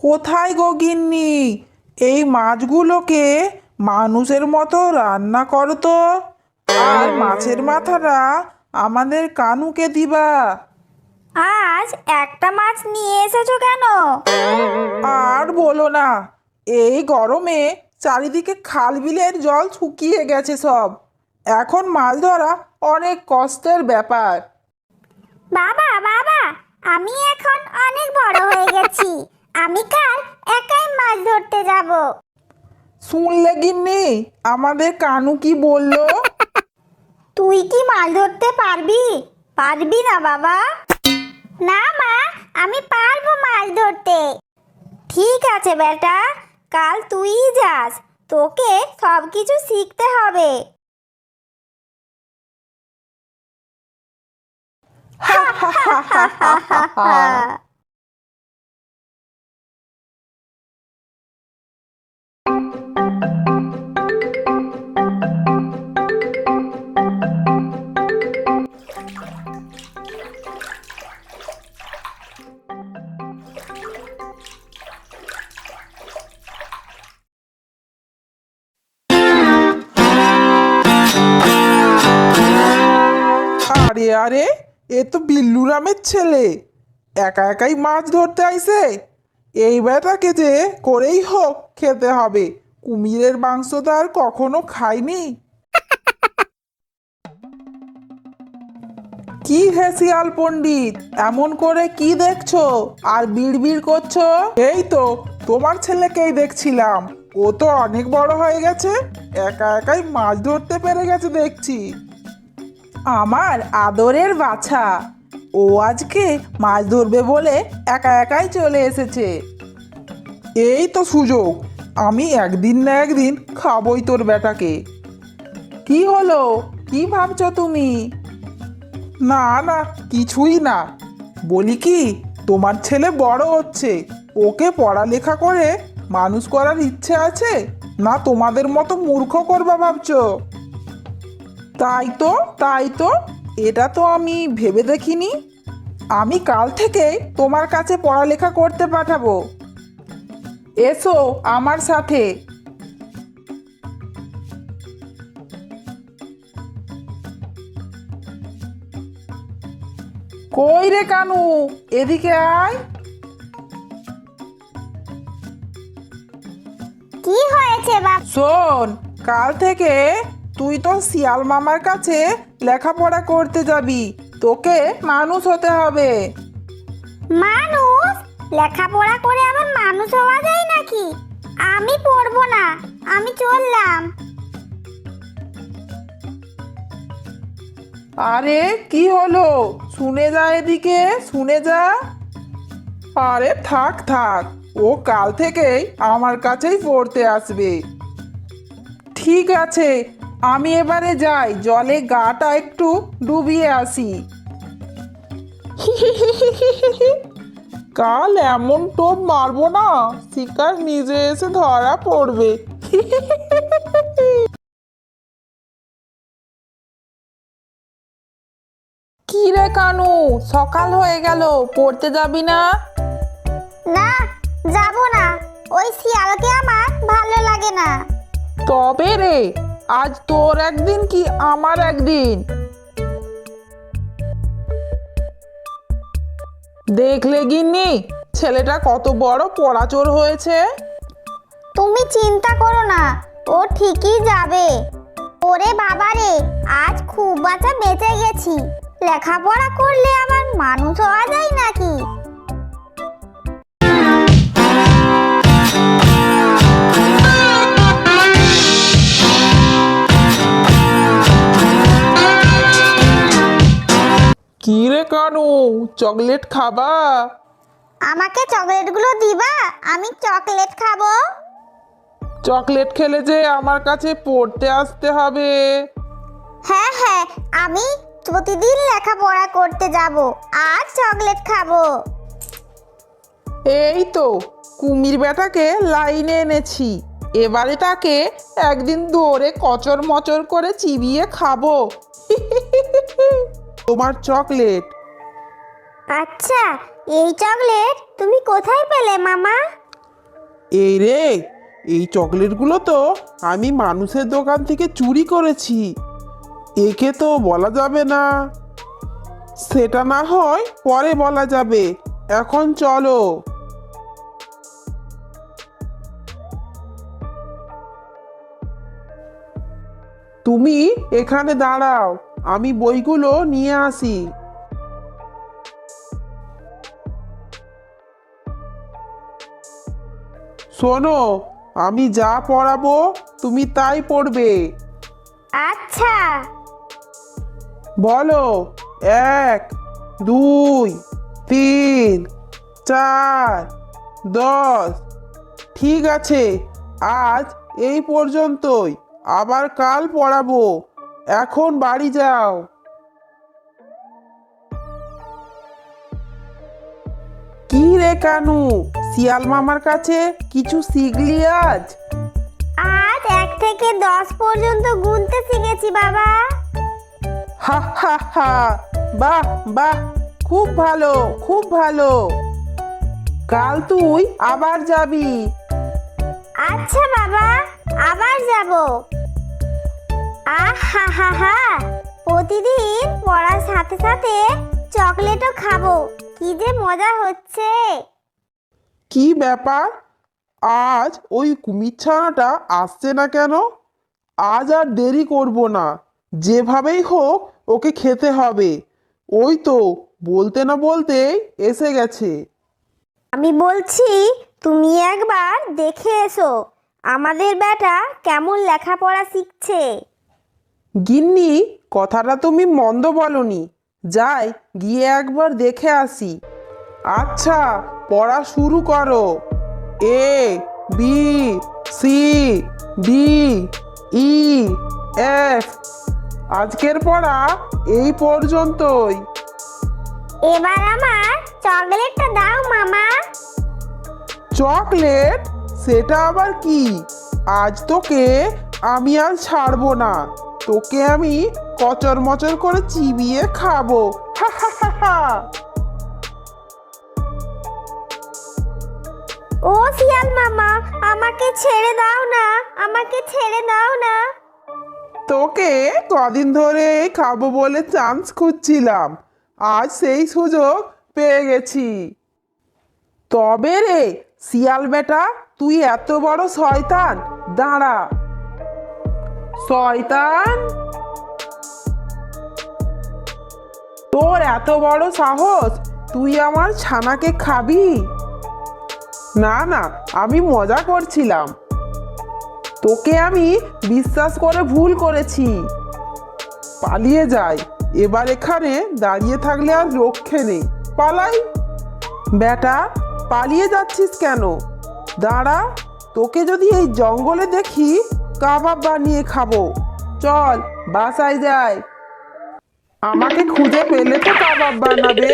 কোথায় গো গিন্নি? এই মাছগুলোকে মানুষের মতো রান্না করো তো। আর মাছের মাথাটা আমাদের কানুকে দিবা। আজ একটা মাছ নিয়ে এসেছো কেন? আর বলো না, এই গরমে চারিদিকে খাল বিলের জল শুকিয়ে গেছে সব। এখন মাছ ধরা অনেক কষ্টের ব্যাপার। বাবা বাবা, আমি এখন অনেক বড় হয়ে গেছি। আমি কাল একাই মাছ ধরতে যাব। শুনলে গিন্নি আমাদের কানু কি বললো? তুই কি মাছ ধরতে পারবি? পারবি না বাবা? না মা, আমি পারবো মাছ ধরতে। ঠিক আছে বেটা, কাল তুইই যাস। তোকে সব কিছু শিখতে হবে। হা হা হা হা হা হা হা। আরে আরে, এ তো বিল্লু রামের ছেলে। একা একাই মাছ ধরতে আইছে। এই বেটাকে যে করেই হোক খেতে হবে। কুমিরের মাংস তো আর কখনো খাইনি। কি হে শিয়াল পণ্ডিত, এমন করে কি দেখছো আর বিড়বিড় করছো? এই তো তোমার ছেলেকেই দেখছিলাম। ও তো অনেক বড় হয়ে গেছে, একা একাই মাছ ধরতে পেরে গেছে দেখছি। আমার আদরের বাছা, ও আজকে মাছ ধরবে বলে একা একাই চলে এসেছে। এই তো সুযোগ, আমি একদিন না একদিন খাবই তোর বেটাকে। কি হলো, কি ভাবছো তুমি? না না, কিছুই না। বলি কি, তোমার ছেলে বড় হচ্ছে, ওকে পড়ালেখা করে মানুষ করার ইচ্ছে আছে, না তোমাদের মতো মূর্খ করবা ভাবছো? তাই তো, তাই তো, এটা তো আমি ভেবে দেখিনি। আমি কাল থেকে তোমার কাছে পড়ালেখা করতে পাঠাবো। এসো আমার সাথে। কই রে কানু, এদিকে আয়। কি হয়েছে বাবা? শোন, কাল থেকে তুই তো শিয়াল মামার কাছে লেখাপড়া করতে যাবি। তোকে মানুষ হতে হবে। মানুষ? লেখাপড়া করে আবার মানুষ হওয়া যায় নাকি? আমি পড়বো না, আমি চললাম। আরে কি হলো, শুনে যা, এদিকে শুনে যা। আরে থাক থাক, ও কাল থেকেই আমার কাছেই পড়তে আসবে। ঠিক আছে, আমি এবারে যাই, জলে গাটা একটু ডুবিয়ে আসি। কাল এমন টোপ মারবো না, শিকার নিজে এসে ধরা পড়বে। কি রে কানু, সকাল হয়ে গেল, পড়তে যাবি না? না, যাব না। ওই শিয়ালকে আমার ভালো লাগে না। তবে রে, আজ তোর একদিন কি আমার একদিন। দেখলে গিন্নি, ছেলেটা কত বড় পড়াচোর হয়েছে। তুমি চিন্তা করো না, ও ঠিকই যাবে। ওরে বাবা রে, আজ খুব বাঁচা বেঁচে গেছি। লেখাপড়া করলে আবার মানুষ হওয়া যায় নাকি? কি রে কানু, চকলেট খাবা? আমাকে চকলেটগুলো দিবা, আমি চকলেট খাবো। চকলেট খেলে যে আমার কাছে পড়তে আসতে হবে। হ্যাঁ হ্যাঁ, আমি প্রতিদিন লেখাপড়া করতে যাব আর চকলেট খাবো। এই তো কুমির বেটাকে লাইনে এনেছি, এবারে তাকে একদিন ধরে কচর মচর করে চিবিয়ে খাবো। তোমার চকলেট। আচ্ছা, এই চকলেট তুমি কোথায় পেলে মামা? এই রে, এই চকলেটগুলো তো আমি মানুষের দোকান থেকে চুরি করেছি। একে তো বলা যাবে না। সেটা না হয় পরে বলা যাবে, এখন চলো। তুমি এখানে দাঁড়াও, আমি বইগুলো নিয়ে আসি। শোনো, আমি যা পড়াবো তুমি তাই পড়বে। আচ্ছা। বলো, 1, 2, 3, 4, 10। ঠিক আছে, আজ এই পর্যন্তই, আবার কাল পড়াবো। এখন বাড়ি যাও। কি রে কানু, শিয়াল মামার কাছে কিছু শিখলি আজ? আজ 1 থেকে 10 পর্যন্ত গুনতে শিখেছি বাবা। হা হা হা, বাহ বাহ, খুব ভালো খুব ভালো। কাল তুই আবার যাবি। আচ্ছা বাবা, আবার যাব। আহা হা হা, প্রতিদিন পড়ার সাথে সাথে চকলেটও খাবো, কি যে মজা হচ্ছে। কি ব্যাপার, আজ ওই কুমির ছানাটা আসছে না কেন? আজ আর দেরি করব না, যেভাবেই হোক ওকে খেতে হবে। ওই তো বলতে না বলতেই এসে গেছে। আমি বলছি, তুমি একবার দেখে এসো আমাদের বেটা কেমন লেখাপড়া শিখছে। গিন্নি, কথাটা তুমি মন্দ বলনি। যাই গিয়ে একবার দেখে আসি। আচ্ছা, পড়া শুরু করো। A B C D E F. আজকের পড়া এই পর্যন্তই। এবার আমার চকলেটটা দাও মামা। চকলেট? সেটা আবার কি? আজ তোকে আমি আর ছাড়বো না। তোকে আমি কচর মচর করে চিবিয়ে খাবো। হা হা হা হা। ও শিয়াল মামা, আমাকে ছেড়ে দাও না, আমাকে ছেড়ে দাও না। তোকে কদিন ধরে খাবো বলে চান্স খুঁজছিলাম, আজ সেই সুযোগ পেয়ে গেছি। তবে রে শিয়াল বেটা, তুই এত বড় শয়তান, দাঁড়া। শয়তান, তোর এত বড় সাহস, তুই আমার ছানাকে খাবি? না না, আমি মজা করছিলাম। তোকে আমি বিশ্বাস করে ভুল করেছি। পালিয়ে যাই, এবার এখানে দাঁড়িয়ে থাকলে আর রক্ষে নেই। পালাই। বেটা, পালিয়ে যাচ্ছিস কেন? দাঁড়া, তোকে যদি এই জঙ্গলে দেখি কাবাব বানিয়ে খাবো। চল বাসায় যাই। আমাকে খুঁজে পেলে তো কাবাব বানাবে।